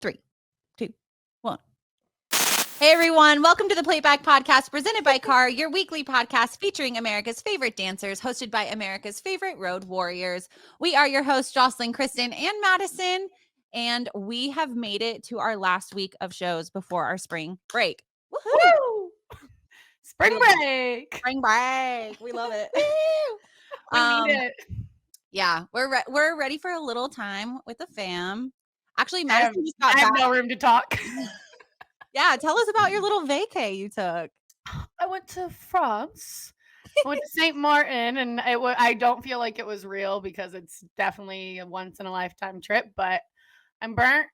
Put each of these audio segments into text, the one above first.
3, 2, 1. Hey everyone, welcome to the Playback Podcast presented by Car, your weekly podcast featuring America's favorite dancers, hosted by America's favorite road warriors. We are your hosts, Jocelyn, Kristen, and Madison, and we have made it to our last week of shows before our spring break. Woo! Spring break. Spring break. We love it. We need it. Yeah, we're ready for a little time with the fam. Actually, I Madison just got have back. no room to talk. Yeah, tell us about your little vacay you took. I went to France. I went to St. Martin, and I don't feel like it was real because it's definitely a once-in-a-lifetime trip, but I'm burnt.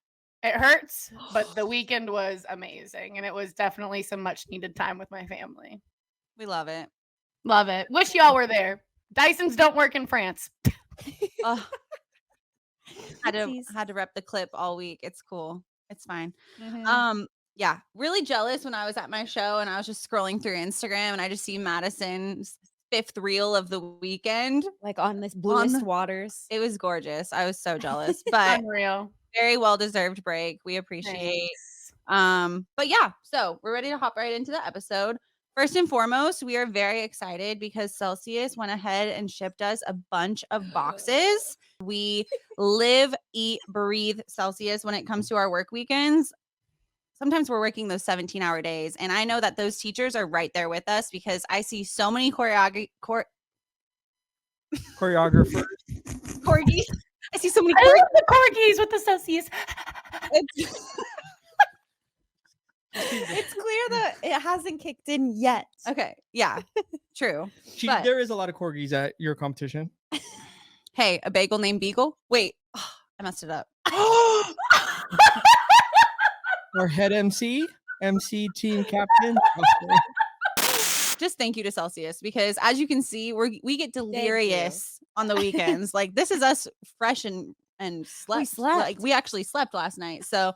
It hurts, but the weekend was amazing, and it was definitely some much-needed time with my family. We love it. Love it. Wish y'all were there. Dysons don't work in France. Had to rep the clip all week. It's cool. It's fine. Mm-hmm. Yeah, really jealous when I was at my show and I was just scrolling through Instagram and I just see Madison's 5th reel of the weekend. Like on this bluest waters. It was gorgeous. I was so jealous, but Unreal. very well-deserved break. We appreciate. Thanks. But yeah, so we're ready to hop right into the episode. First and foremost, we are very excited because Celsius went ahead and shipped us a bunch of boxes. We live, eat, breathe Celsius when it comes to our work weekends. Sometimes we're working those 17-hour days. And I know that those teachers are right there with us because I see so many choreographers. Corgis. I see so many I love the corgis with the Celsius. It's clear that it hasn't kicked in yet. Okay. Yeah, true. There is a lot of corgis at your competition. Hey, a bagel named Beagle? Wait, I messed it up. Our head MC team captain. Just thank you to Celsius because as you can see, we get delirious on the weekends. Like this is us fresh and slept. We slept. Like we actually slept last night. So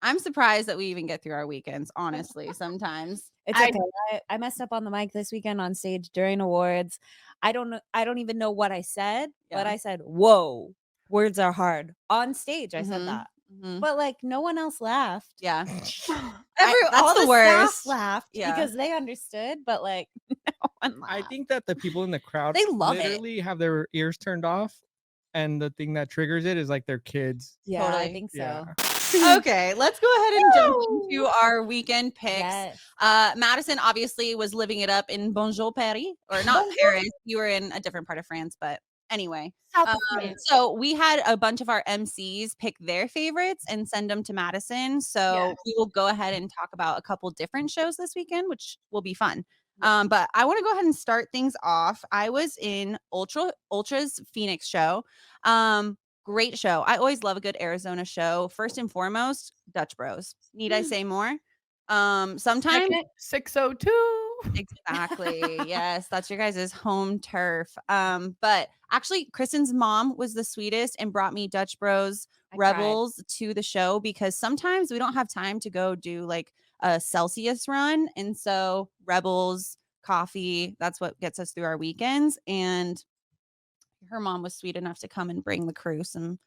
I'm surprised that we even get through our weekends, honestly, sometimes. It's okay. I messed up on the mic this weekend on stage during awards. I don't even know what I said, but I said, "Whoa, words are hard." On stage, I said that. Mm-hmm. But like no one else laughed. Yeah. All the worst. staff laughed because they understood, but like no one laughed. I think that the people in the crowd They love literally have their ears turned off, and the thing that triggers it is like their kids. Yeah, Totally. I think so. Yeah. Okay, let's go ahead and jump into our weekend picks. Yes. Madison obviously was living it up in Bonjour Paris, or not Paris. You were in a different part of France, but anyway. So we had a bunch of our MCs pick their favorites and send them to Madison. So we will go ahead and talk about a couple different shows this weekend, which will be fun. But I want to go ahead and start things off. I was in Ultra's Phoenix show. Great show. I always love a good Arizona show. First and foremost, Dutch Bros. Need I say more? Sometimes 602. Exactly. Yes, that's your guys' home turf. But actually, Kristen's mom was the sweetest and brought me Dutch Bros Rebels to the show because sometimes we don't have time to go do like a Celsius run. And so Rebels, coffee, that's what gets us through our weekends. And her mom was sweet enough to come and bring the crew some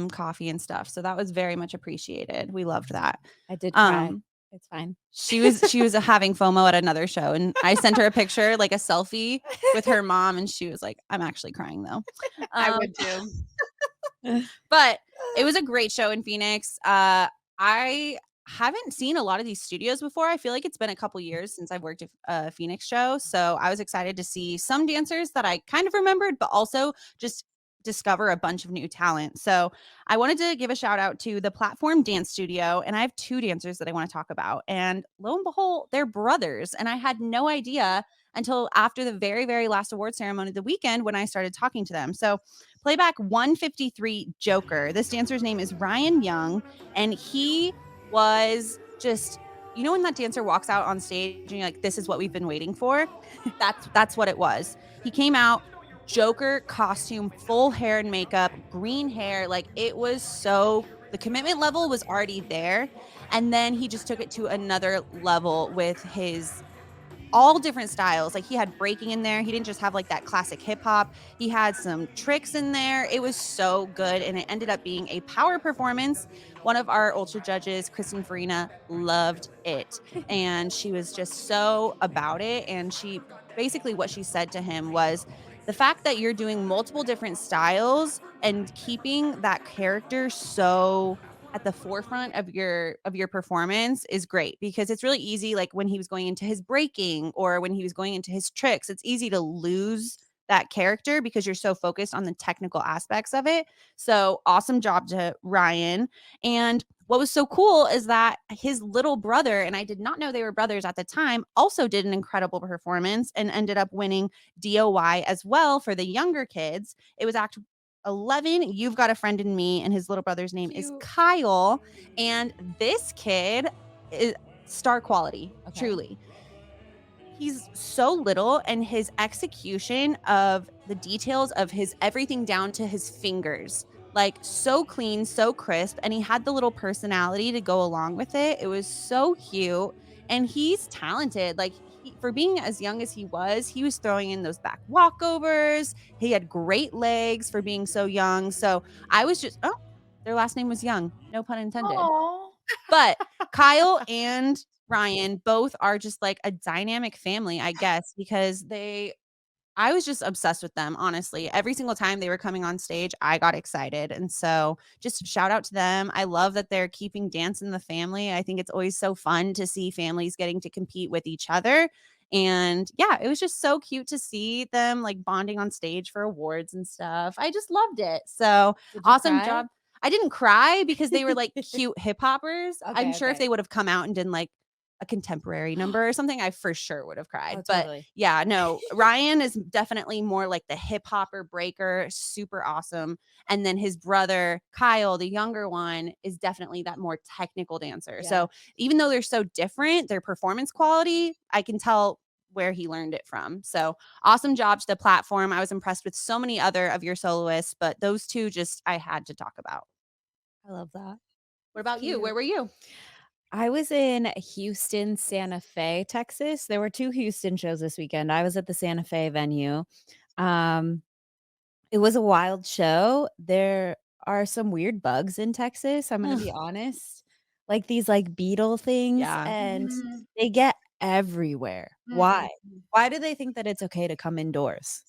coffee and stuff. So that was very much appreciated. We loved that. I did cry. It's fine. She was having FOMO at another show, and I sent her a picture, like a selfie with her mom, and she was like, "I'm actually crying though." I would too. But it was a great show in Phoenix. I haven't seen a lot of these studios before. I feel like it's been a couple years since I've worked at a Phoenix show, so I was excited to see some dancers that I kind of remembered, but also just discover a bunch of new talent. So I wanted to give a shout out to the Platform Dance Studio, and I have 2 dancers that I want to talk about. And lo and behold, they're brothers, and I had no idea until after the very, very last award ceremony of the weekend when I started talking to them. So Playback 153 Joker. This dancer's name is Ryan Young, and he was just, you know, when that dancer walks out on stage and you're like, this is what we've been waiting for. That's what it was. He came out, Joker costume, full hair and makeup, green hair. Like it was so, the commitment level was already there. And then he just took it to another level with his all different styles. Like he had breaking in there. He didn't just have like that classic hip hop. He had some tricks in there. It was so good. And it ended up being a power performance. One of our ultra judges, Kristen Farina, loved it. And she was just so about it. And she basically what she said to him was the fact that you're doing multiple different styles and keeping that character so at the forefront of your performance is great, because it's really easy, like when he was going into his breaking or when he was going into his tricks, it's easy to lose that character because you're so focused on the technical aspects of it. So awesome job to Ryan. And what was so cool is that his little brother, and I did not know they were brothers at the time, also did an incredible performance and ended up winning DOY as well for the younger kids. It was Act 11, You've Got a Friend in Me, and his little brother's name is Cute. Kyle. And this kid is star quality, Okay. truly. He's so little, and his execution of the details of his everything down to his fingers, like so clean, so crisp, and he had the little personality to go along with it. It was so cute, and he's talented. Like for being as young as he was throwing in those back walkovers. He had great legs for being so young. So I was just, oh, their last name was Young, no pun intended. Aw. But Kyle and Ryan both are just like a dynamic family, I guess, because I was just obsessed with them, honestly. Every single time they were coming on stage, I got excited. And so just shout out to them. I love that they're keeping dance in the family. I think it's always so fun to see families getting to compete with each other. And yeah, it was just so cute to see them like bonding on stage for awards and stuff. I just loved it. So Did you awesome cry? job. I didn't cry because they were like cute hip hoppers. I'm Okay, sure if okay. they would have come out and done like a contemporary number or something, I for sure would have cried. Oh, But totally. yeah, no, Ryan is definitely more like the hip hopper breaker, super awesome. And then his brother, Kyle, the younger one, is definitely that more technical dancer. Yeah. So even though they're so different, their performance quality, I can tell where he learned it from. So awesome job to the platform. I was impressed with so many other of your soloists, but those two just I had to talk about. I love that. What about you? Where Cute. were you? I was in Houston, Santa Fe, Texas. There were 2 Houston shows this weekend. I was at the Santa Fe venue. Um, it was a wild show. There are some weird bugs in Texas, I'm gonna be honest. Like these like beetle things, Yeah. and Mhm. they get everywhere. Why? Mhm. Why do they think that it's okay to come indoors?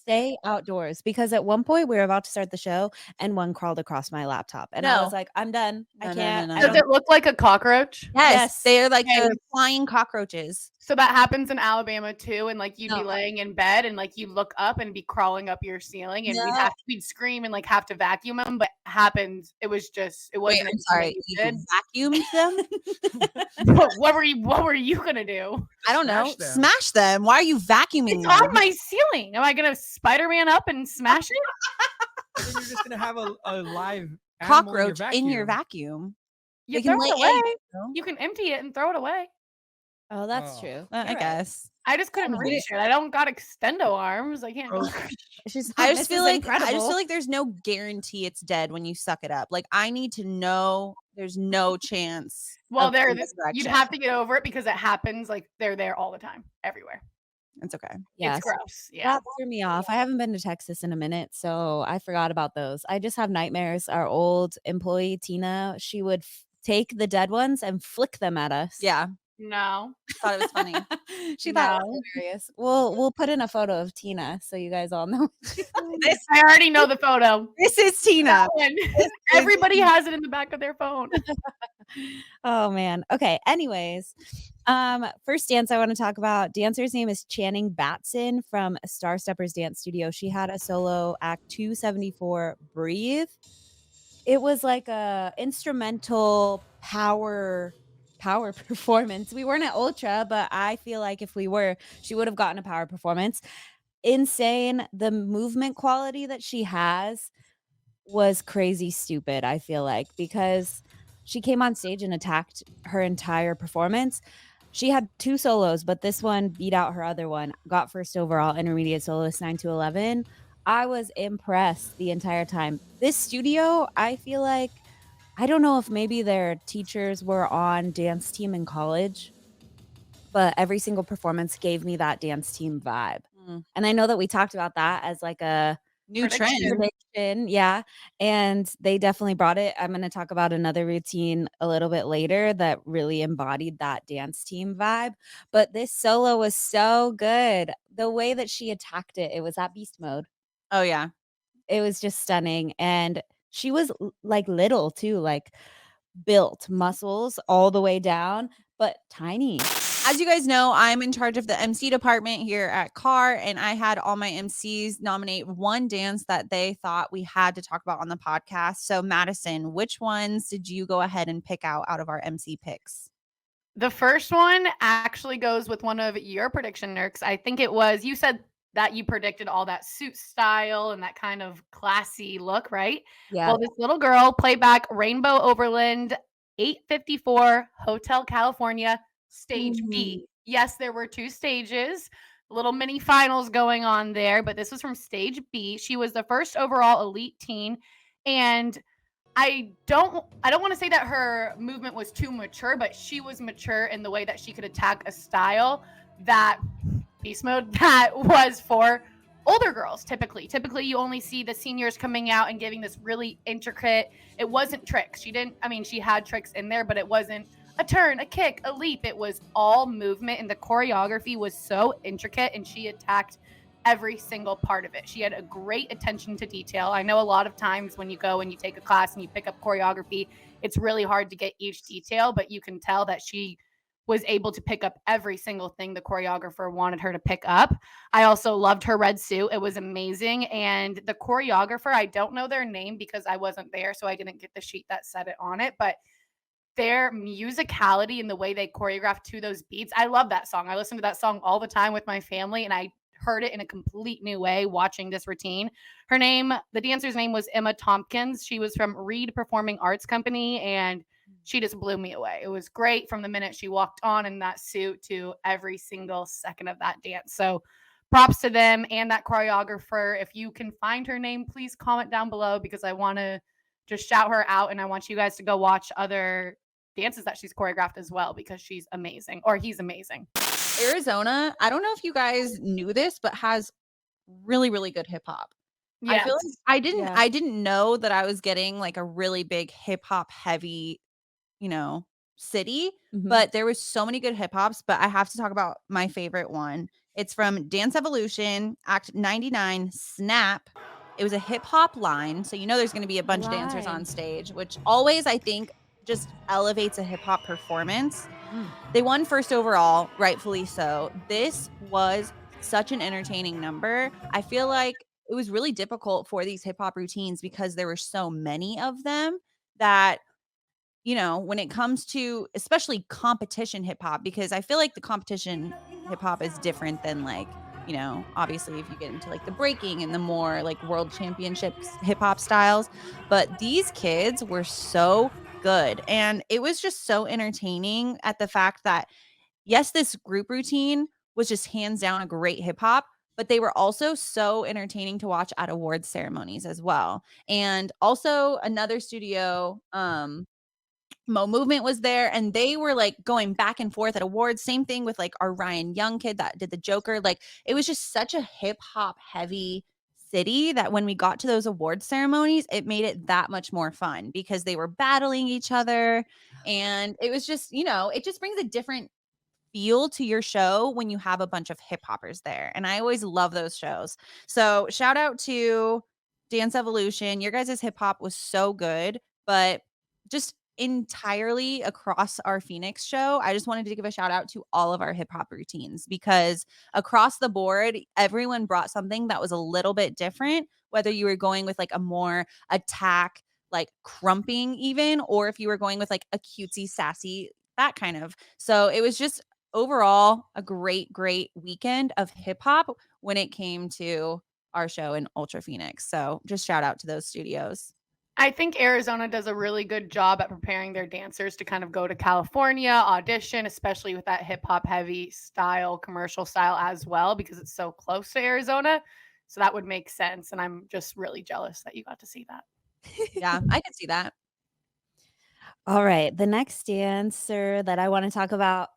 Stay outdoors, because at one point we were about to start the show and one crawled across my laptop and I was No. like, I'm done. I No, no, can't. no, I no. Does don't it look like a cockroach? Yes, Yes. they're like Okay. the flying cockroaches. So that happens in Alabama too, and like you'd be No. laying in bed and like you look up and be crawling up your ceiling, and No. we'd scream and like have to vacuum them, but happened. It Wait, wasn't. I'm sorry. You vacuumed them? What were you gonna do? I don't know. Smash them. Smash them. Why are you vacuuming It's them? on my ceiling. Am I gonna Spider-Man up and smash it? But then you're just gonna have a live animal Cockroach in your vacuum. You They can throw it lay away. eggs, though. You can empty it and throw it away. Oh, that's Oh. true. I You're right. guess. I just couldn't Yeah. reach it. I don't got extendo arms. I can't. Oh. She's I not just feel Mrs. like Incredible. there's no guarantee it's dead when you suck it up. Like I need to know there's no chance. Well, of you'd resurrection. have to get over it because it happens. Like they're there all the time, everywhere. It's okay. Yes. It's gross. Yeah. That threw me off. I haven't been to Texas in a minute, so I forgot about those. I just have nightmares. Our old employee, Tina, she would take the dead ones and flick them at us. Yeah. No. Thought it was funny. She thought it No. was hilarious. We'll put in a photo of Tina so you guys all know. I already know the photo. This is Tina. That one. Everybody has it in the back of their phone. Oh man. Okay. Anyways, first dance I want to talk about. Dancer's name is Channing Batson from Star Steppers Dance Studio. She had a solo act 274 Breathe. It was like a instrumental power performance. We weren't at Ultra, but I feel like if we were, she would have gotten a power performance. Insane. The movement quality that she has was crazy stupid, I feel like, because she came on stage and attacked her entire performance. She had 2 solos, but this one beat out her other one, got first overall intermediate soloist 9 to 11. I was impressed the entire time. This studio, I feel like, I don't know if maybe their teachers were on dance team in college, but every single performance gave me that dance team vibe. And I know that we talked about that as like a New Prediction. trend. prediction, yeah, and they definitely brought it. I'm gonna talk about another routine a little bit later that really embodied that dance team vibe, but this solo was so good. The way that she attacked it, it was at beast mode. Oh yeah. It was just stunning, and she was like little too, like built muscles all the way down, but tiny. As you guys know, I'm in charge of the MC department here at CAR, and I had all my MCs nominate one dance that they thought we had to talk about on the podcast. So, Madison, which ones did you go ahead and pick out of our MC picks? The first one actually goes with one of your prediction, Nurks. I think it was you said that you predicted all that suit style and that kind of classy look, right? Yeah. Well, this little girl playback Rainbow Overland 854 Hotel California stage B. Yes, there were 2 stages, little mini finals going on there, but this was from stage B. She was the first overall elite teen, and I don't want to say that her movement was too mature, but she was mature in the way that she could attack a style that beast mode that was for older girls typically. Typically you only see the seniors coming out and giving this really intricate, it wasn't tricks. She had tricks in there, but it wasn't a turn, a kick, a leap. It was all movement, and the choreography was so intricate, and she attacked every single part of it. She had a great attention to detail. I know a lot of times when you go and you take a class and you pick up choreography, it's really hard to get each detail, but you can tell that she was able to pick up every single thing the choreographer wanted her to pick up. I also loved her red suit. It was amazing. And the choreographer, I don't know their name because I wasn't there, so I didn't get the sheet that said it on it, but their musicality and the way they choreographed to those beats. I love that song. I listen to that song all the time with my family, and I heard it in a complete new way watching this routine. The dancer's name was Emma Tompkins. She was from Reed Performing Arts Company, and she just blew me away. It was great from the minute she walked on in that suit to every single second of that dance. So props to them and that choreographer. If you can find her name, please comment down below because I want to just shout her out, and I want you guys to go watch other dances that she's choreographed as well because she's amazing, or he's amazing. Arizona, I don't know if you guys knew this, but has really, really good hip hop. I feel like Yeah. I didn't know that I was getting like a really big hip hop heavy, city, but there was so many good hip hops, but I have to talk about my favorite one. It's from Dance Evolution, Act 99, Snap. It was a hip hop line, so there's going to be a bunch of dancers on Line. stage, which always I think just elevates a hip hop performance. Mm. They won first overall, rightfully so. This was such an entertaining number. I feel like it was really difficult for these hip hop routines because there were so many of them that when it comes to especially competition hip hop, because I feel like the competition hip hop is different than like, obviously if you get into like the breaking and the more like world championships hip hop styles. But these kids were so good. And it was just so entertaining at the fact that, yes, this group routine was just hands down a great hip hop, but they were also so entertaining to watch at awards ceremonies as well. And also another studio, Mo Movement was there, and they were like going back and forth at awards. Same thing with like our Ryan Young kid that did the Joker. Like it was just such a hip hop heavy city that when we got to those award ceremonies, it made it that much more fun because they were battling each other. And it was just, it just brings a different feel to your show when you have a bunch of hip hoppers there. And I always love those shows. So shout out to Dance Evolution. Your guys' hip hop was so good, but just entirely across our Phoenix show, I just wanted to give a shout out to all of our hip hop routines because across the board, everyone brought something that was a little bit different, whether you were going with like a more attack, like crumping even, or if you were going with like a cutesy, sassy, that kind of. So it was just overall a great, great weekend of hip hop when it came to our show in Ultra Phoenix. So just shout out to those studios. I think Arizona does a really good job at preparing their dancers to kind of go to California, audition, especially with that hip hop heavy style, commercial style as well, because it's so close to Arizona. So that would make sense. And I'm just really jealous that you got to see that. Yeah, I could see that. All right. The next dancer that I want to talk about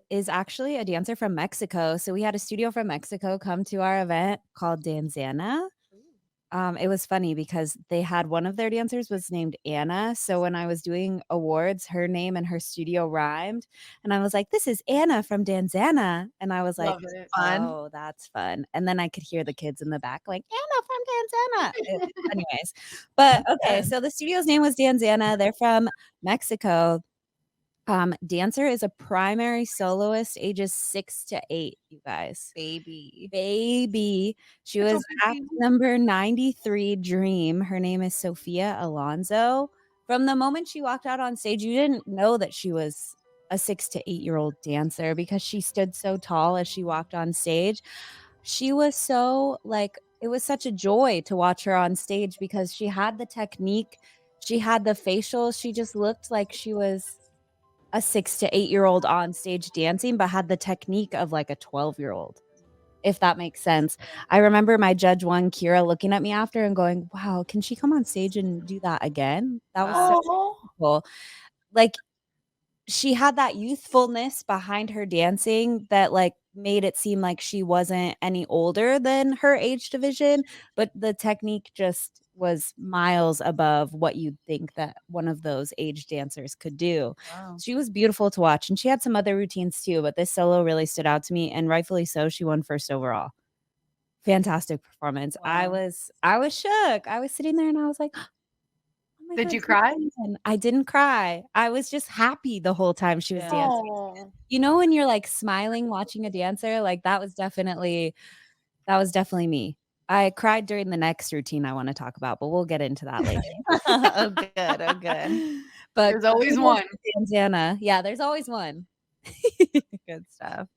is actually a dancer from Mexico. So we had a studio from Mexico come to our event called Danzana. It was funny because they had one of their dancers was named Anna. So when I was doing awards, her name and her studio rhymed. And I was like, this is Anna from Danzana. And I was like, Love it. Fun. oh, that's fun. And then I could hear the kids in the back like, Anna from Danzana. Anyways, but okay. So the studio's name was Danzana. They're from Mexico. Dancer is a primary soloist, ages 6 to 8, you guys. Baby. She It's was okay. act number 93 Dream. Her name is Sophia Alonso. From the moment she walked out on stage, you didn't know that she was a 6 to 8-year-old dancer because she stood so tall as she walked on stage. She was so it was such a joy to watch her on stage because she had the technique, she had the facials, she just looked like she was a 6 to 8-year-old on stage dancing, but had the technique of like a 12-year-old, if that makes sense. I remember my judge one, Kira, looking at me after and going, wow, can she come on stage and do that again? That was so Oh, cool. Like, she had that youthfulness behind her dancing that made it seem like she wasn't any older than her age division, but the technique just was miles above what you'd think that one of those age dancers could do. Wow. She was beautiful to watch, and she had some other routines too, but this solo really stood out to me, and rightfully so. She won first overall. Fantastic performance. Wow. I was shook. I was sitting there and I was like, oh my did God, you she's cry? amazing. I didn't cry. I was just happy the whole time she was Yeah. dancing. Oh, You know, when you're like smiling watching a dancer, like that was definitely me. I cried during the next routine I want to talk about, but we'll get into that later. Oh, good. Oh, good. But there's always kudos one. to Danzana. Yeah, there's always one. Good stuff.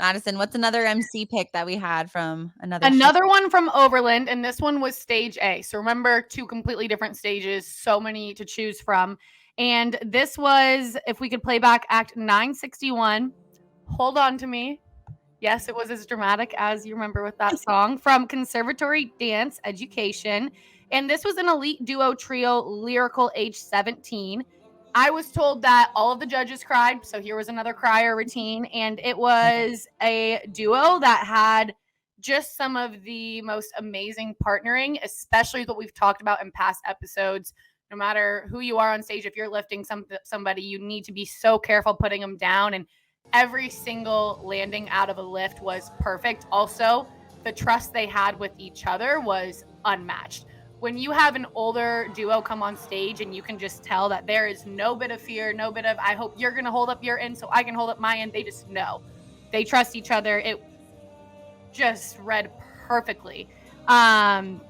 Madison, what's another MC pick that we had from another show? Another one from Overland, and this one was stage A. So remember, 2 completely different stages, so many to choose from. And this was, if we could play back Act 961, Hold On to Me. Yes, it was as dramatic as you remember with that song from Conservatory Dance Education. And this was an elite duo trio, lyrical age 17. I was told that all of the judges cried. So here was another crier routine. And it was a duo that had just some of the most amazing partnering, especially what we've talked about in past episodes. No matter who you are on stage, if you're lifting somebody, you need to be so careful putting them down. And every single landing out of a lift was perfect. Also, the trust they had with each other was unmatched. When you have an older duo come on stage and you can just tell that there is no bit of fear, no bit of, I hope you're going to hold up your end so I can hold up my end. They just know. They trust each other. It just read perfectly. The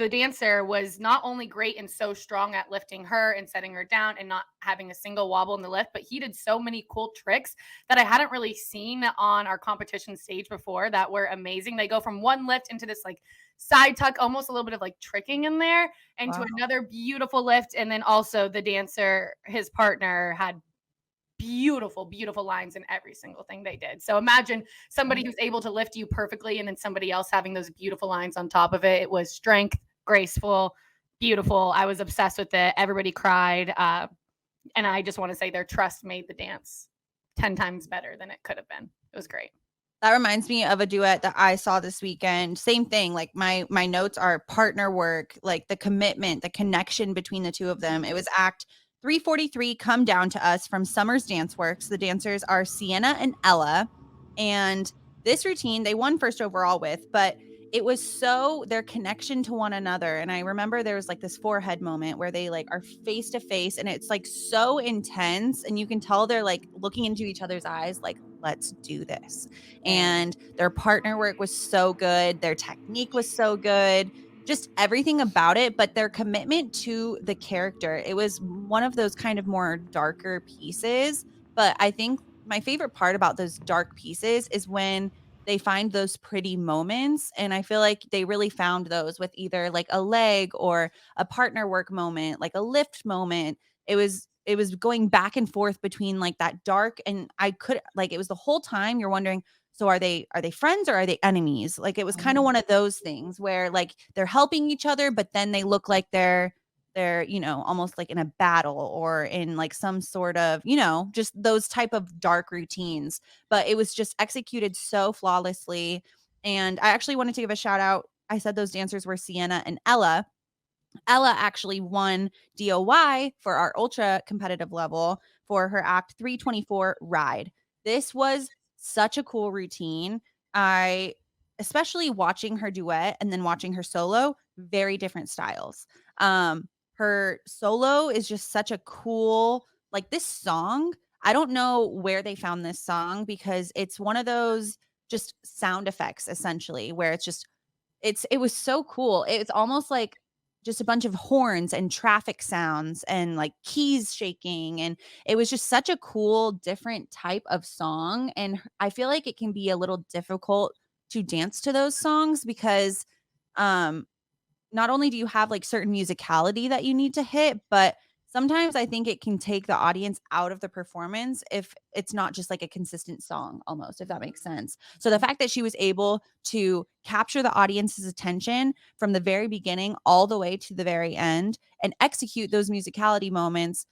dancer was not only great and so strong at lifting her and setting her down and not having a single wobble in the lift, but he did so many cool tricks that I hadn't really seen on our competition stage before that were amazing. They go from one lift into this like side tuck, almost a little bit of like tricking in there, into Wow. another beautiful lift. And then also the dancer, his partner, had beautiful lines in every single thing they did. So imagine somebody who's able to lift you perfectly and then somebody else having those beautiful lines on top of it. It was strength, graceful, beautiful. I was obsessed with it. Everybody cried. And I just want to say their trust made the dance 10 times better than it could have been. It was great. That reminds me of a duet that I saw this weekend. Same thing. Like my notes are partner work, like the commitment, the connection between the two of them. It was Act 343, Come Down to Us from Summer's Dance Works. The dancers are Sienna and Ella. And this routine they won first overall with, but it was so their connection to one another. And I remember there was like this forehead moment where they like are face to face and it's like so intense. And you can tell they're like looking into each other's eyes, like, let's do this. And their partner work was so good. Their technique was so good. Just everything about it, but their commitment to the character. It was one of those kind of more darker pieces. But I think my favorite part about those dark pieces is when they find those pretty moments. And I feel like they really found those with either like a leg or a partner work moment, like a lift moment. It was going back and forth between like that dark and I could like it was the whole time you're wondering, so are they friends or are they enemies? Like it was kind of one of those things where like they're helping each other, but then they look like they're they're, almost like in a battle or in like some sort of, just those type of dark routines. But it was just executed so flawlessly. And I actually wanted to give a shout out. I said those dancers were Sienna and Ella. Ella actually won DOY for our ultra competitive level for her Act 324 ride. This was such a cool routine. I, especially watching her duet and then watching her solo, very different styles. Her solo is just such a cool, like this song. I don't know where they found this song because it's one of those just sound effects essentially where it was so cool. It's almost like just a bunch of horns and traffic sounds and like keys shaking, and it was just such a cool different type of song, and I feel like it can be a little difficult to dance to those songs because um not only do you have like certain musicality that you need to hit, but sometimes I think it can take the audience out of the performance if it's not just like a consistent song almost, if that makes sense. So the fact that she was able to capture the audience's attention from the very beginning all the way to the very end and execute those musicality moments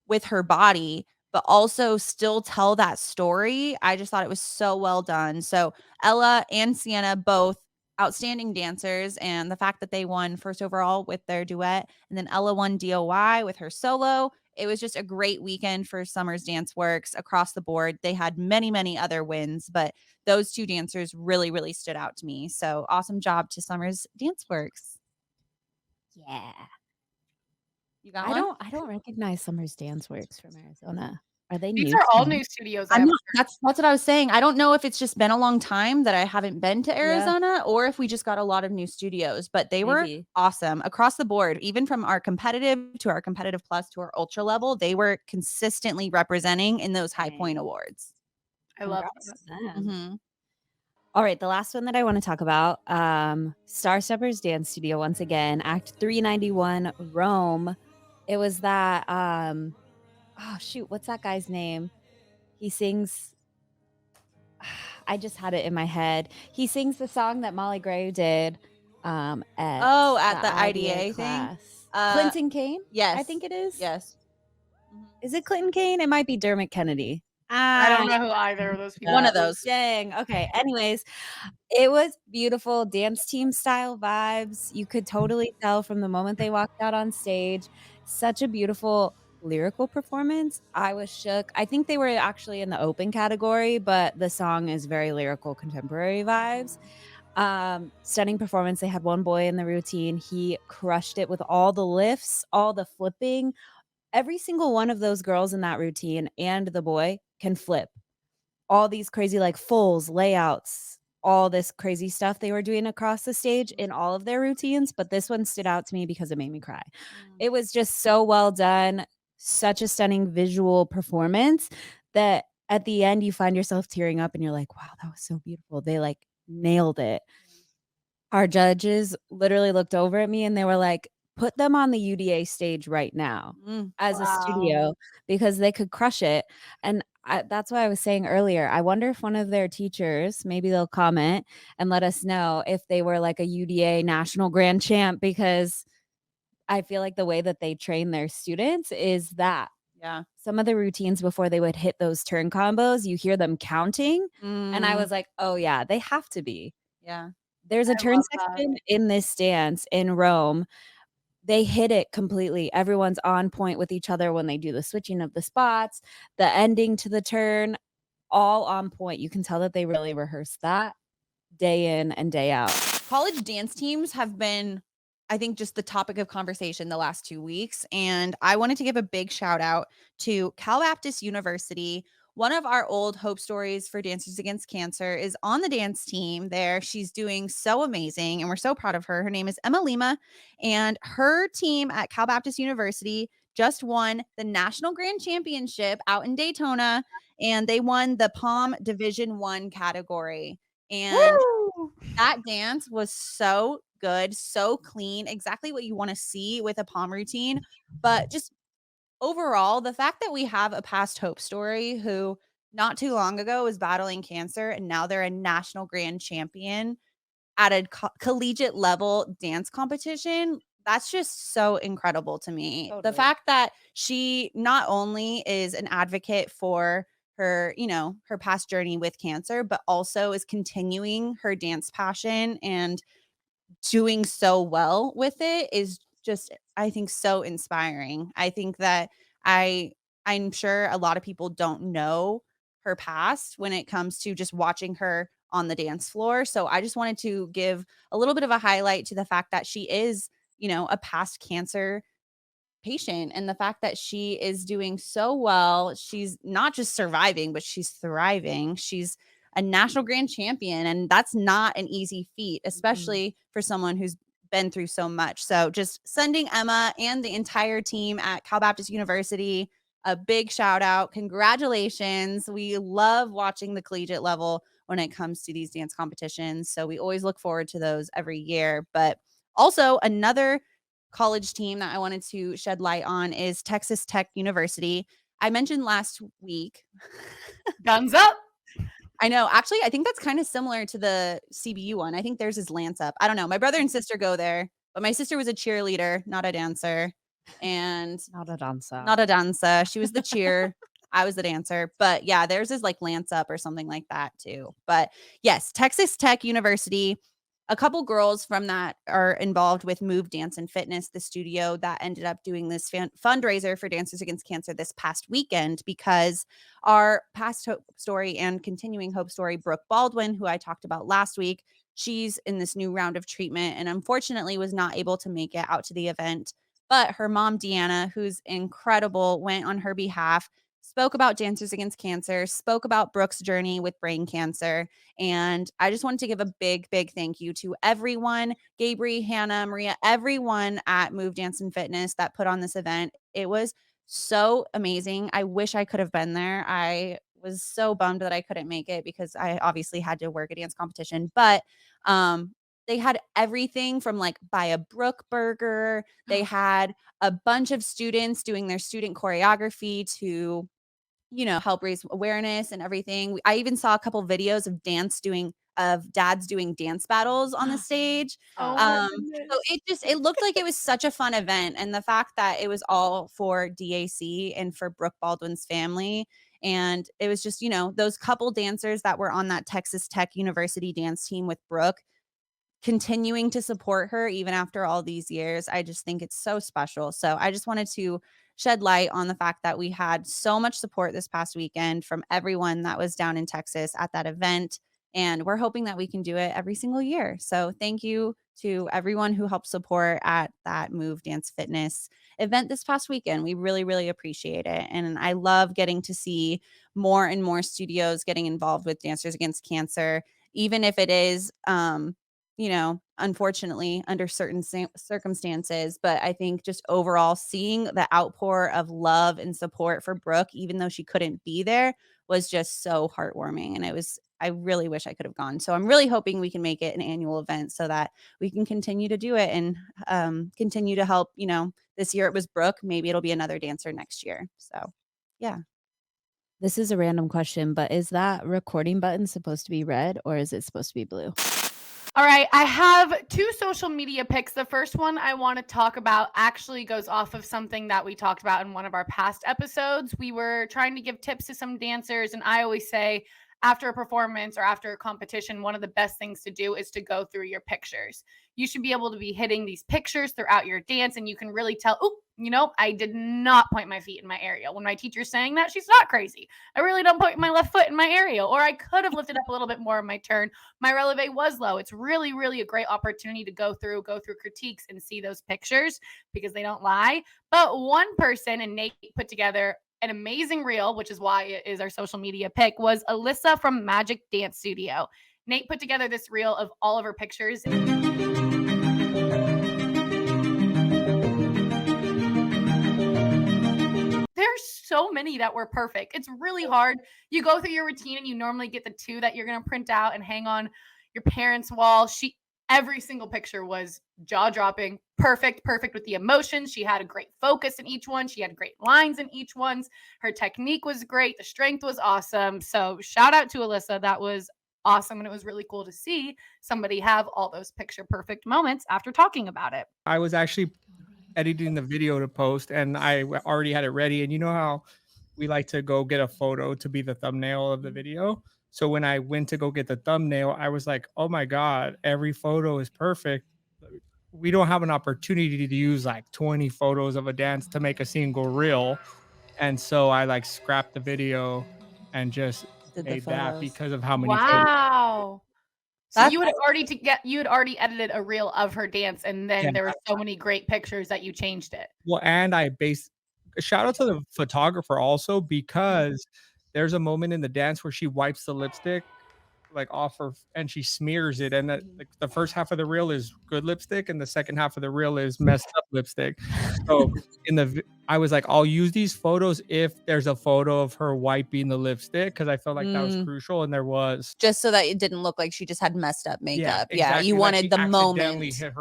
with her body, but also still tell that story. I just thought it was so well done. So Ella and Sienna, both outstanding dancers, and the fact that they won first overall with their duet, and then Ella won DOY with her solo. It was just a great weekend for Summer's Dance Works across the board. They had many, many other wins, but those two dancers really, really stood out to me. So awesome job to Summer's Dance Works. Yeah. You got I one? don't recognize Summer's Dance Works from Arizona. Are they These new are to all me? new studios. I'm not, that's what I was saying. I don't know if it's just been a long time that I haven't been to Yeah. Arizona or if we just got a lot of new studios, but they were Maybe. awesome across the board, even from our competitive to our competitive plus to our ultra level. They were consistently representing in those high point Dang. awards. I love Congrats that. to them. Mhm. All right, the last one that I want to talk about, Star Steppers Dance Studio once again, Act 391, Rome. It was that oh shoot, what's that guy's name? He sings I just had it in my head. He sings the song that Molly Gray did at Oh, at the IDA IDA thing? class. Uh, Clinton Kane? I Yes. think it is. Yes. Mhm. Is it Clinton Kane? It might be Dermot Kennedy. I don't know who either of those people One of are. those. Dang. Okay. Anyways, it was beautiful dance team style vibes. You could totally tell from the moment they walked out on stage. Such a beautiful lyrical performance. I was shook. I think they were actually in the open category, but the song is very lyrical contemporary vibes. Stunning performance. They had one boy in the routine. He crushed it with all the lifts, all the flipping. Every single one of those girls in that routine and the boy can flip all these crazy like fulls, layouts, all this crazy stuff they were doing across the stage in all of their routines, but this one stood out to me because it made me cry. It was just so well done, such a stunning visual performance that at the end you find yourself tearing up and you're like, "Wow, that was so beautiful." They like nailed it. Our judges literally looked over at me and they were like, "Put them on the UDA stage right now Mm. as a Wow. studio because they could crush it." And that's why I was saying earlier, I wonder if one of their teachers, maybe they'll comment and let us know if they were like a UDA national grand champ, because I feel like the way that they train their students is that Yeah. some of the routines before they would hit those turn combos, you hear them counting. And I Mm. was like, oh, yeah, they have to be. Yeah. There's a I turn love that. section in this dance in Rome. They hit it completely. Everyone's on point with each other when they do the switching of the spots, the ending to the turn, all on point. You can tell that they really rehearsed that day in and day out. College dance teams have been, I think, just the topic of conversation the last 2 weeks. And I wanted to give a big shout out to Cal Baptist University. One of our old Hope Stories for Dancers Against Cancer is on the dance team there. She's doing so amazing, and we're so proud of her. Her name is Emma Lima, and her team at Cal Baptist University just won the National Grand Championship out in Daytona, and they won the Palm Division 1 category. And Woo! that dance was so good, so clean, exactly what you wanna see with a palm routine, but just overall, the fact that we have a past Hope Story who not too long ago was battling cancer and now they're a national grand champion at a collegiate level dance competition, that's just so incredible to me. The Totally. fact that she not only is an advocate for her, her past journey with cancer, but also is continuing her dance passion and doing so well with it is just, I think, so inspiring. I think that I I'm sure a lot of people don't know her past when it comes to just watching her on the dance floor. So I just wanted to give a little bit of a highlight to the fact that she is, a past cancer patient, and the fact that she is doing so well. She's not just surviving, but she's thriving. She's a national grand champion, and that's not an easy feat, especially for someone who's been through so much. So just sending Emma and the entire team at Cal Baptist University a big shout out. Congratulations. We love watching the collegiate level when it comes to these dance competitions. So we always look forward to those every year. But also, another college team that I wanted to shed light on is Texas Tech University. I mentioned last week. Guns up. I know. Actually, I think that's kind of similar to the CBU one. I think theirs is Lance Up. I don't know. My brother and sister go there, but my sister was a cheerleader, not a dancer. And Not a dancer. not a dancer. She was the cheer. I was the dancer. But yeah, theirs is like Lance Up or something like that too. But yes, Texas Tech University. A couple girls from that are involved with Move Dance and Fitness, the studio that ended up doing this fundraiser for Dancers Against Cancer this past weekend, because our past hope story and continuing hope story, Brooke Baldwin, who I talked about last week, she's in this new round of treatment and unfortunately was not able to make it out to the event. But her mom, Deanna, who's incredible, went on her behalf, spoke about Dancers Against Cancer, spoke about Brooke's journey with brain cancer. And I just wanted to give a big, big thank you to everyone, Gabrielle, Hannah, Maria, everyone at Move Dance and Fitness that put on this event. It was so amazing. I wish I could have been there. I was so bummed that I couldn't make it because I obviously had to work a dance competition. But they had everything from like buy a Brooke burger. They had a bunch of students doing their student choreography to, help raise awareness and everything. I even saw a couple videos of dads doing dance battles on the stage. Oh my So goodness. it looked like it was such a fun event, and the fact that it was all for DAC and for Brooke Baldwin's family. And it was just, those couple dancers that were on that Texas Tech University dance team with Brooke continuing to support her even after all these years. I just think it's so special. So I just wanted to shed light on the fact that we had so much support this past weekend from everyone that was down in Texas at that event. And we're hoping that we can do it every single year. So thank you to everyone who helped support at that Move Dance Fitness event this past weekend. We really, really appreciate it. And I love getting to see more and more studios getting involved with Dancers Against Cancer, even if it is unfortunately under certain circumstances. But I think just overall seeing the outpour of love and support for Brooke, even though she couldn't be there, was just so heartwarming. And I really wish I could have gone. So I'm really hoping we can make it an annual event so that we can continue to do it and continue to help, this year it was Brooke. Maybe it'll be another dancer next year. So yeah. This is a random question, but is that recording button supposed to be red or is it supposed to be blue? All right, I have 2 social media picks. The first one I want to talk about actually goes off of something that we talked about in one of our past episodes. We were trying to give tips to some dancers, and I always say after a performance or after a competition, one of the best things to do is to go through your pictures. You should be able to be hitting these pictures throughout your dance, and you can really tell, oh, I did not point my feet in my area. When my teacher's saying that, she's not crazy. I really don't point my left foot in my area, or I could have lifted up a little bit more in my turn. My releve was low. It's really, really a great opportunity to go through critiques and see those pictures because they don't lie. But one person, and Nate put together an amazing reel, which is why it is our social media pick, was Alyssa from Magic Dance Studio. Nate put together this reel of all of her pictures. There's so many that were perfect. It's really hard. You go through your routine and you normally get the 2 that you're going to print out and hang on your parents' wall. Every single picture was jaw-dropping, perfect with the emotions. She had a great focus in each one. She had great lines in each one. Her technique was great. The strength was awesome. So shout out to Alyssa. That was awesome. And it was really cool to see somebody have all those picture perfect moments after talking about it. I was actually editing the video to post, and already had it ready. And you know how we like to go get a photo to be the thumbnail of the video? So when I went to go get the thumbnail, I was like, "Oh my god, every photo is perfect. We don't have an opportunity to use like 20 photos of a dance to make a single reel." And so I like scrapped the video and just Did the made that photos. because of how many photos. Wow. So That's you had already edited a reel of her dance, and Yeah. then there were so many great pictures that you changed it. Well, and I based shout out to the photographer also, because there's a moment in the dance where she wipes the lipstick like off her and she smears it, and like the first half of the reel is good lipstick and the second half of the reel is messed up lipstick. So I was like, I'll use these photos if there's a photo of her wiping the lipstick, because I felt like that was crucial, and there was. Just so that it didn't look like she just had messed up Yeah, makeup. Yeah, exactly. you Like wanted she the accidentally moment. hit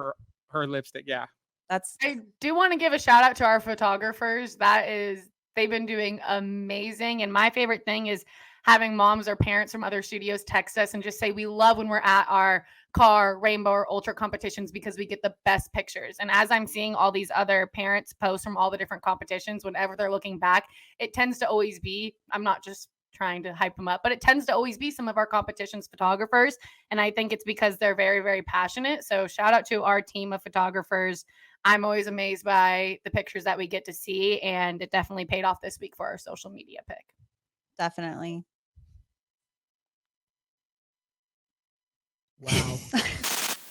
her lipstick. Yeah. That's I do want to give a shout out to our photographers. They've been doing amazing. And my favorite thing is having moms or parents from other studios text us and just say, we love when we're at our car, rainbow, or ultra competitions because we get the best pictures. And as I'm seeing all these other parents post from all the different competitions, whenever they're looking back, it tends to always be, I'm not just trying to hype them up, but it tends to always be some of our competitions photographers. And I think it's because they're very, very passionate. So shout out to our team of photographers. I'm always amazed by the pictures that we get to see, and it definitely paid off this week for our social media pick. definitely. Wow.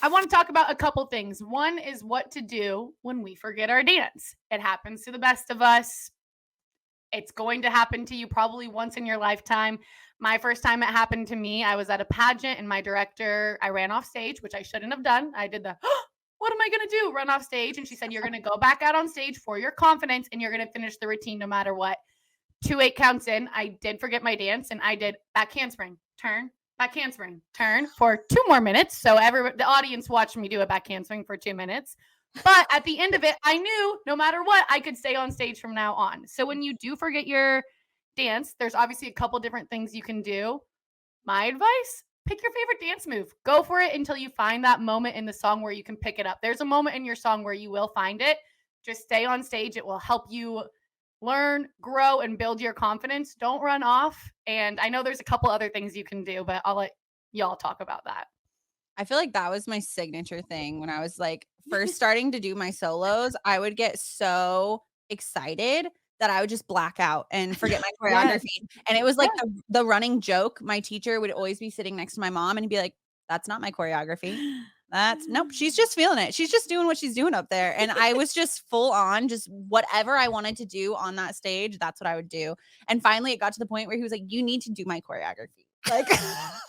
I want to talk about a couple things. One is what to do when we forget our dance. It happens to the best of us. It's going to happen to you probably once in your lifetime. My first time it happened to me, I was at a pageant and my director, I ran off stage, which I shouldn't have done. I did the, what am I going to do? Run off stage. And she said, you're going to go back out on stage for your confidence and you're going to finish the routine no matter what. 2-8 counts in, I did forget my dance and I did back handspring, turn, back handspring, turn for 2 more minutes. So the audience watched me do a back handspring for 2 minutes. But at the end of it, I knew no matter what, I could stay on stage from now on. So when you do forget your dance, there's obviously a couple different things you can do. My advice, pick your favorite dance move. Go for it until you find that moment in the song where you can pick it up. There's a moment in your song where you will find it. Just stay on stage. It will help you learn, grow, and build your confidence. Don't run off. And I know there's a couple other things you can do, but I'll let y'all talk about that. I feel like that was my signature thing when I was like first starting to do my solos. I would get so excited that I would just black out and forget my Yes. choreography. And it was like the running joke. My teacher would always be sitting next to my mom and he'd be like, that's not my choreography. That's nope. She's just feeling it. She's just doing what she's doing up there. And I was just full on, just whatever I wanted to do on that stage, that's what I would do. And finally, it got to the point where he was like, you need to do my choreography. Like,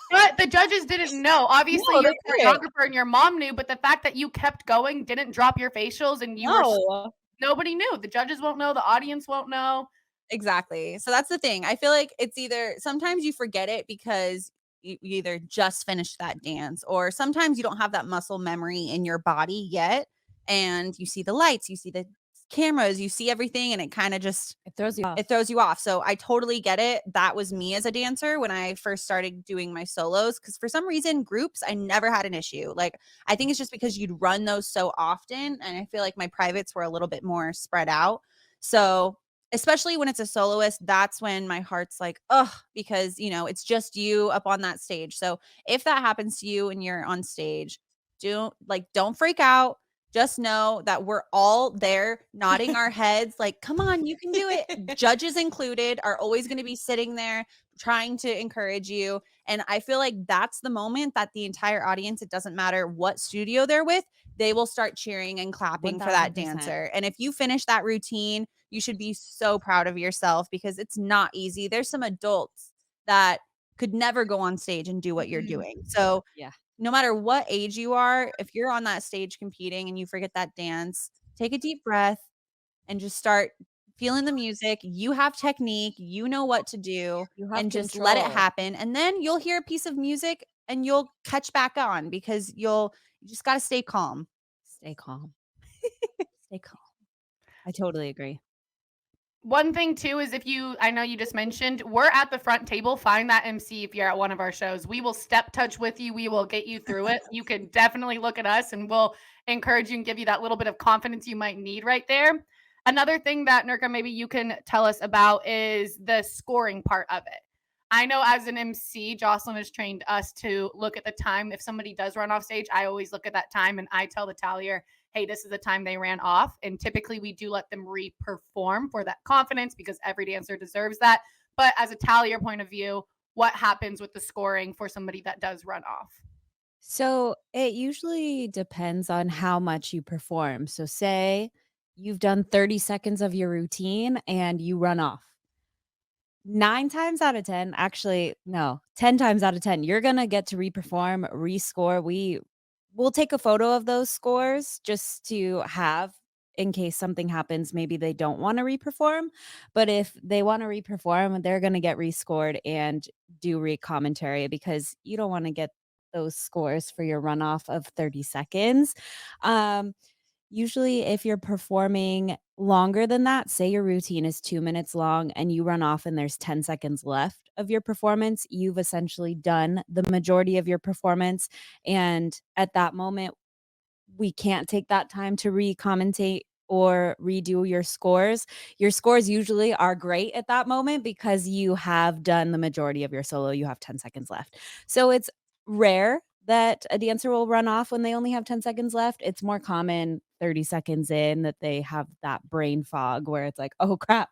But the judges didn't know. Obviously, No, your they didn't. choreographer and your mom knew, but the fact that you kept going, didn't drop your facials, and nobody knew. The judges won't know. The audience won't know. Exactly. So that's the thing. I feel like it's either sometimes you forget it because you either just finished that dance, or sometimes you don't have that muscle memory in your body yet. And you see the lights, you see the cameras, you see everything, and it kind of just It throws you off. it throws you off. So I totally get it. That was me as a dancer when I first started doing my solos, because for some reason groups I never had an issue. Like, I think it's just because you'd run those so often, and I feel like my privates were a little bit more spread out. So especially when it's a soloist, that's when my heart's like, ugh, because it's just you up on that stage. So if that happens to you and you're on stage, don't freak out. Just know that we're all there nodding our heads like, come on, you can do it. Judges included are always going to be sitting there trying to encourage you. And I feel like that's the moment that the entire audience, it doesn't matter what studio they're with, they will start cheering and clapping for that 1000%. dancer. And if you finish that routine, you should be so proud of yourself, because it's not easy. There's some adults that could never go on stage and do what you're doing. So Yeah. no matter what age you are, if you're on that stage competing and you forget that dance, take a deep breath and just start feeling the music. You have technique, you know what to do, You have and just let it control. happen. And then you'll hear a piece of music and you'll catch back on, because you just got to stay calm. Stay calm. Stay calm. I totally agree. One thing too is I know you just mentioned, we're at the front table. Find that MC if you're at one of our shows. We will step touch with you. We will get you through it. You can definitely look at us and we'll encourage you and give you that little bit of confidence you might need right there. Another thing that Nurka, maybe you can tell us about is the scoring part of it. I know as an MC, Jocelyn has trained us to look at the time. If somebody does run off stage, I always look at that time and I tell the tallier, hey, this is the time they ran off. And typically we do let them re-perform for that confidence because every dancer deserves that. But as a tallier point of view, what happens with the scoring for somebody that does run off? So it usually depends on how much you perform. So say you've done 30 seconds of your routine and you run off. 9 times out of 10, actually, no, 10 times out of 10, you're gonna get to reperform, rescore. We'll take a photo of those scores just to have in case something happens, maybe they don't wanna reperform, but if they wanna reperform, they're gonna get rescored and do re-commentary because you don't wanna get those scores for your runoff of 30 seconds. Um, Usually, if you're performing longer than that, say your routine is 2 minutes long and you run off and there's 10 seconds left of your performance, you've essentially done the majority of your performance. And at that moment, we can't take that time to re-commentate or redo your scores. Your scores usually are great at that moment because you have done the majority of your solo. You have 10 seconds left. So it's rare that a dancer will run off when they only have 10 seconds left. It's more common 30 seconds in that they have that brain fog where it's like, oh crap,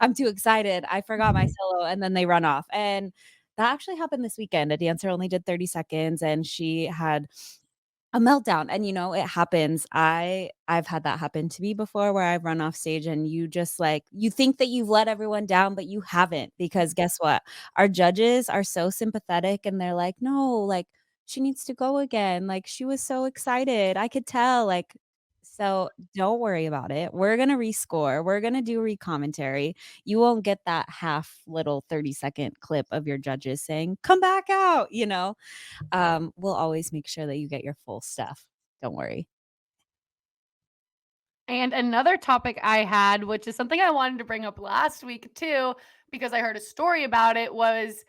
I'm too excited. I forgot my solo. And then they run off. And that actually happened this weekend. A dancer only did 30 seconds and she had a meltdown, and, it happens. I've had that happen to me before where I've run off stage and you just, like you think that you've let everyone down, but you haven't because guess what? Our judges are so sympathetic and they're like, "No, like, she needs to go again, like, she was so excited, I could tell," like so don't worry about it. We're gonna rescore, we're gonna do re-commentary. You won't get that half little 30-second clip of your judges saying, "Come back out," you know? We'll always make sure that you get your full stuff. Don't worry. And another topic I had, which is something I wanted to bring up last week too, because I heard a story about it, was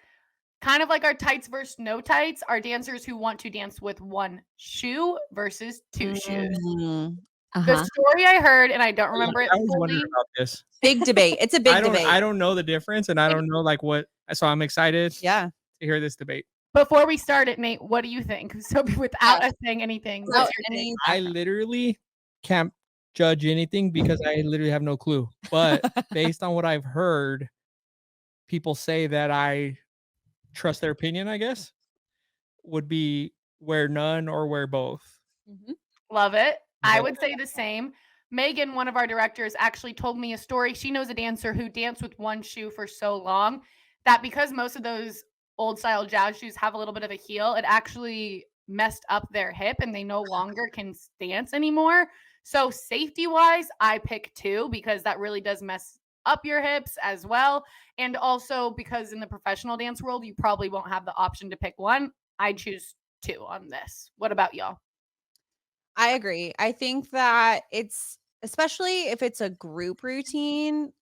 kind of like our tights versus no tights, our dancers who want to dance with one shoe versus two shoes. Mhm. The Uh-huh. story I heard, and I don't Yeah, remember it I was wondering fully. about this. Big debate. It's a big debate. I don't know the difference, and I don't know, like, what so I'm excited to Yeah. hear this debate. Before we start it, Nate, what do you think? So without us saying anything, Without what's your take? any I background. literally can't judge anything because I literally have no clue, but based on what I've heard, people say that I trust their opinion, I guess, would be wear none or wear both. Mhm. Love it. I Okay. would say the same. Megan, one of our directors, actually told me a story. She knows a dancer who danced with one shoe for so long that because most of those old style jazz shoes have a little bit of a heel, it actually messed up their hip and they no longer can dance anymore. So, safety wise, I pick two because that really does mess up your hips as well. And also because in the professional dance world, you probably won't have the option to pick one. I choose two on this. What about y'all? I agree. I think that it's especially if it's a group routine,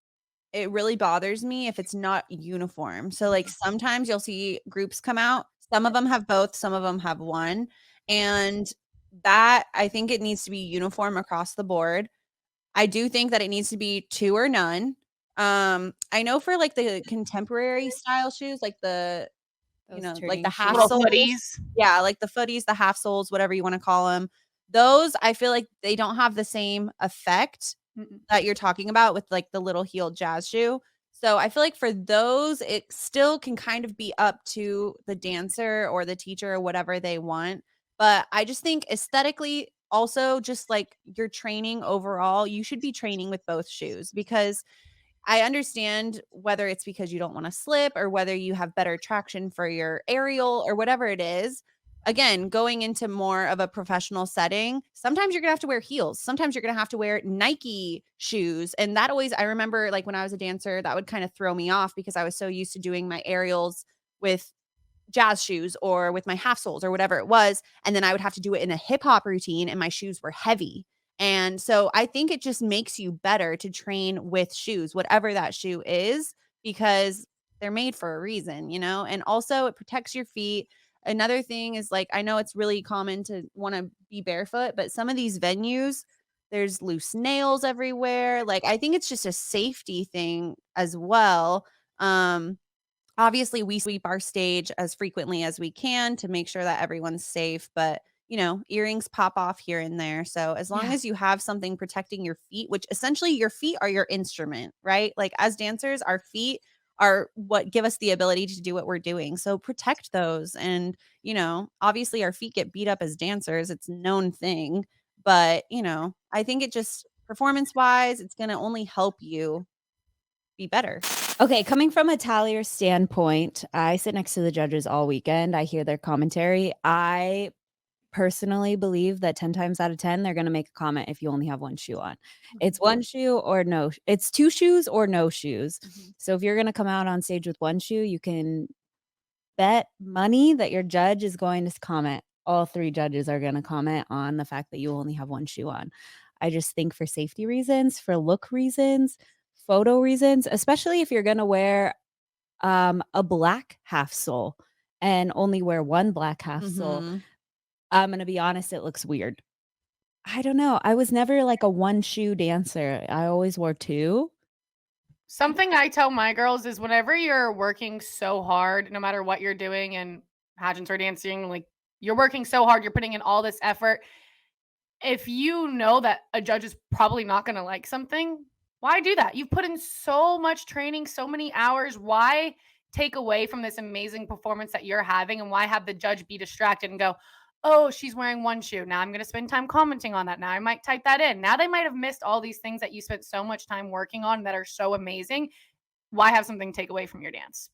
it really bothers me if it's not uniform. So, like, sometimes you'll see groups come out, some of them have both, some of them have one, and that I think it needs to be uniform across the board. I do think that it needs to be 2 or none. I know for, like, the contemporary style shoes, like Those like the turning half Little shoes. soles. footies. Yeah, like the footies, the half soles, whatever you wanna call them. Those, I feel like they don't have the same effect Mm-mm. that you're talking about with, like, the little heeled jazz shoe. So, I feel like for those, it still can kind of be up to the dancer or the teacher or whatever they want. But I just think aesthetically, also, just like your training overall, you should be training with both shoes because I understand whether it's because you don't wanna slip or whether you have better traction for your aerial or whatever it is. Again, going into more of a professional setting, sometimes you're gonna have to wear heels. Sometimes you're gonna have to wear Nike shoes, and that always I remember, like, when I was a dancer, that would kinda throw me off because I was so used to doing my aerials with jazz shoes or with my half soles or whatever it was, and then I would have to do it in a hip hop routine, and my shoes were heavy. And so I think it just makes you better to train with shoes, whatever that shoe is, because they're made for a reason, and also it protects your feet. Another thing is, like, I know it's really common to want to be barefoot, but some of these venues, there's loose nails everywhere. Like, I think it's just a safety thing as well. Um, Obviously, we sweep our stage as frequently as we can to make sure that everyone's safe, but, earrings pop off here and there. So, as long Yeah. as you have something protecting your feet, which essentially your feet are your instrument, right? Like, as dancers, our feet are what give us the ability to do what we're doing. So, protect those. And, obviously, our feet get beat up as dancers. It's a known thing. But, I think it just performance wise, it's going to only help you be better. Okay, coming from a tallier standpoint, I sit next to the judges all weekend. I hear their commentary. I personally believe that 10 times out of 10, they're going to make a comment if you only have one shoe on. It's one shoe or no, it's two shoes or no shoes. So if you're going to come out on stage with one shoe, you can bet money that your judge is going to comment. All three judges are going to comment on the fact that you only have one shoe on. I just think for safety reasons, for look reasons, photo reasons, especially if you're going to wear a black half sole and only wear one black half sole, Mhm. I'm gonna be honest, it looks weird. I don't know. I was never like a one shoe dancer. I always wore two. Something I tell my girls is whenever you're working so hard, no matter what you're doing in pageants or dancing, like you're working so hard, you're putting in all this effort. If you know that a judge is probably not going to like something, why do that? You've put in so much training, so many hours. Why take away from this amazing performance that you're having? And why have the judge be distracted and go, oh, she's wearing one shoe. Now I'm going to spend time commenting on that. Now I might type that in. Now they might have missed all these things that you spent so much time working on that are so amazing. Why have something take away from your dance?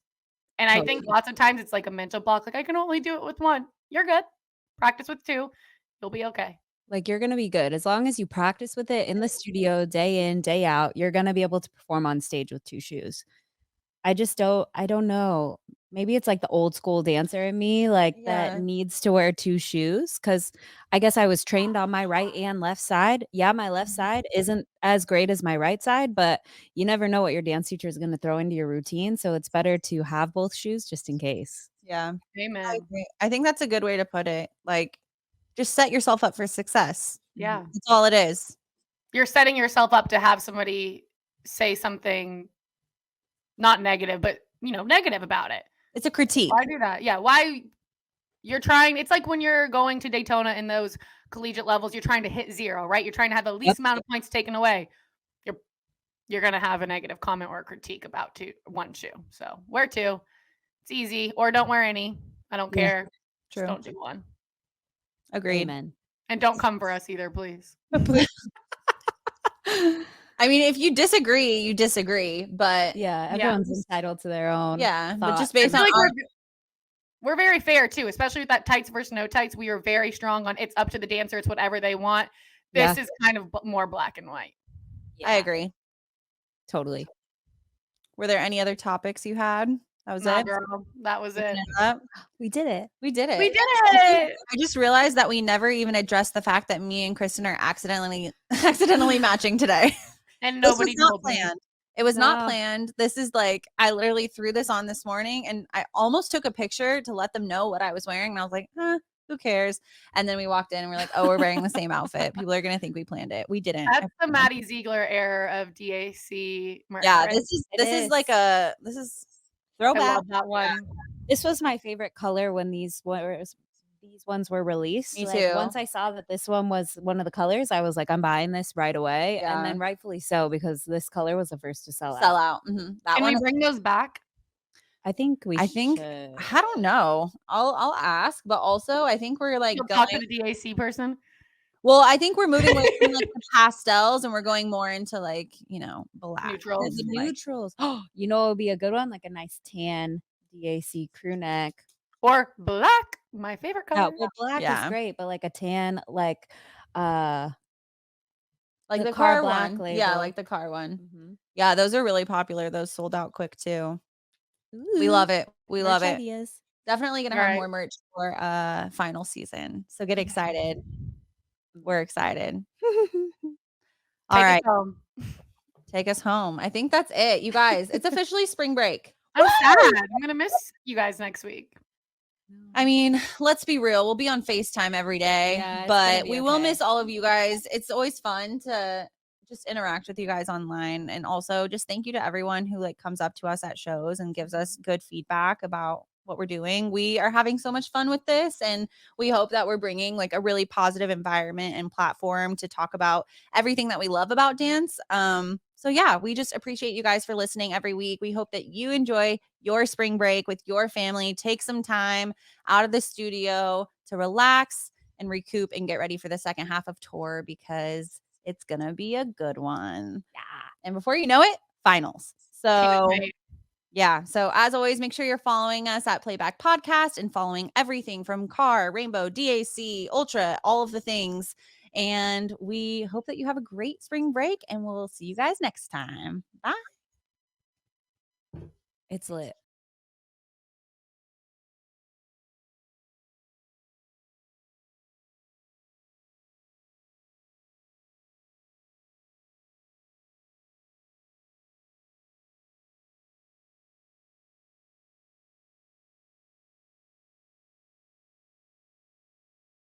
And I think Totally. lots of times it's like a mental block. Like, I can only do it with one. You're good. Practice with two. You'll be okay. Like you're gonna be good. As long as you practice with it in the studio day in, day out, you're gonna be able to perform on stage with two shoes. I don't know. Maybe it's like the old school dancer in me, like that Yeah. needs to wear two shoes. Cause I guess I was trained on my right and left side. Yeah, my left side isn't as great as my right side, but you never know what your dance teacher is gonna throw into your routine. So it's better to have both shoes just in case. Yeah. I Amen. agree. I think that's a good way to put it. Like, just set yourself up for success. Yeah. That's all it is. You're setting yourself up to have somebody say something not negative, but negative about it. It's a critique. Why do that? Yeah. Why you're trying? It's like when you're going to Daytona in those collegiate levels, you're trying to hit zero, right? You're trying to have the Yep. least amount of points taken away. You're gonna have a negative comment or a critique about one shoe. So wear two. It's easy. Or don't wear any. I don't Yeah. care. True. Just don't do one. Agreed. Amen. And don't come for us either, please. I mean, if you disagree, you disagree. But Yeah, Yeah. everyone's entitled to their own yeah, but just thoughts. I based feel on like our we're very fair too, especially with that tights versus no tights. We are very strong on it's up to the dancer. It's whatever they want. Yeah. This is kind of more black and white. I Yeah, agree. totally. Were there any other topics you had? That was Nah, it? girl, that was Wrapping it. it up? We did it. We did it. We did it. I just realized that we never even addressed the fact that me and Kristen are accidentally matching today. And This was nobody not told me. planned. It was not No. planned. This is like, I literally threw this on this morning and I almost took a picture to let them know what I was wearing. And I was like, who cares? And then we walked in and we're like, oh, we're wearing the same outfit. People are going to think we planned it. We didn't. That's the Maddie Ziegler era of DAC merch. Yeah, right? this is It like is. this is I Throwback. love that one. This was my favorite color when these ones were released. Me Like, too. once I saw that this one was one of the colors, I was like, I'm buying this right away. Yeah. And then rightfully so, because this color was the first to sell sell out. out. Mhm. That Can one. we bring those back? I think we I think should. I don't know. I'll ask, but also I think we're like You'll going. talk to the DAC person. Well, I think we're moving away from like the pastels and we're going more into like, black. Neutrals. The and, like- neutrals. You know, it would be a good one, like a nice tan DAC crew neck. Or black. My favorite Yeah, color. well, black Yeah. is great, but like a tan, like like the the car car black one. Yeah, label. like the car one. mhm. Yeah, those are really popular. Those sold out quick too. We Ooh, love it. We love merch it. ideas. Definitely gonna All have right. more merch for final season. So get excited. We're excited. All Take right, us home. take us home. I think that's it, you guys. It's officially spring break. I'm sad. Woo! I'm gonna miss you guys next week. I mean, let's be real. We'll be on FaceTime every day, Yeah, it's but gonna be we will okay. miss all of you guys. It's always fun to just interact with you guys online. And also just thank you to everyone who like comes up to us at shows and gives us good feedback about what we're doing. We are having so much fun with this, and we hope that we're bringing like a really positive environment and platform to talk about everything that we love about dance. So yeah, we just appreciate you guys for listening every week. We hope that you enjoy your spring break with your family. Take some time out of the studio to relax and recoup and get ready for the second half of tour, because it's gonna be a good one. Yeah. And before you know it, finals. Can't So wait. yeah. So as always, make sure you're following us at Playback Podcast and following everything from Car, Rainbow, DAC, Ultra, all of the things. And we hope that you have a great spring break, and we'll see you guys next time. Bye. It's lit.